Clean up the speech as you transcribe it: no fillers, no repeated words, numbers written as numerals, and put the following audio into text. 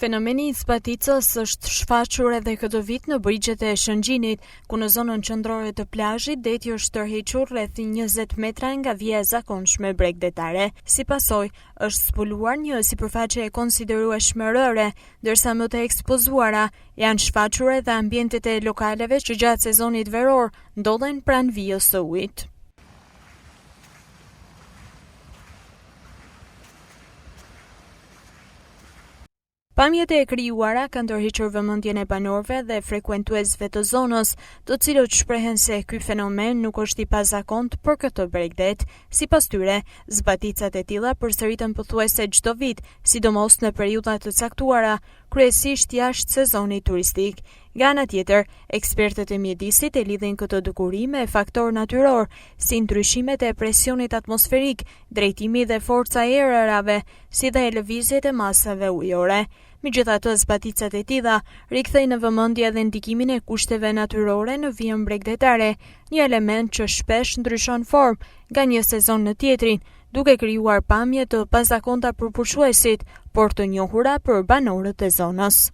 Fenomeni i zbaticës është shfaqur edhe këtë vit në brigjet e Shëngjinit, ku në zonën qendrore të plazhit deti është tërhequr rreth 20 metra nga vija e zakonshme bregdetare. Si pasojë, është zbuluar një sipërfaqe e konsiderueshme rëre, ndërsa më të ekspozuara janë shfaqur edhe ambientet e lokaleve që gjatë sezonit veror ndodhen pranë vijës së ujit. Pamjet e krijuara kanë tërhequr vëmendjen e banorëve dhe frekuentuesve të zonës, të cilët shprehen se ky fenomen nuk është i pazakontë për këtë bregdet. Sipas tyre, zbaticat e tilla përsëriten pothuajse çdo vit, sidomos në periudha të caktuara, kryesisht jashtë sezonit turistik. Nga ana tjetër, ekspertët e mjedisit e lidhin këtë dukuri me faktor natyror, si ndryshimet e presionit atmosferik, drejtimi dhe forca e erërave, si dhe lëvizjet e masave ujore. Megjithatë, zbaticat e tilla rikthejnë në vëmendje edhe ndikimin e kushteve natyrore në vijën bregdetare, një element që shpesh ndryshon formë nga një sezon në tjetrin, duke krijuar pamje të pazakonta për pushuesit, por të njohura për banorët e zonës.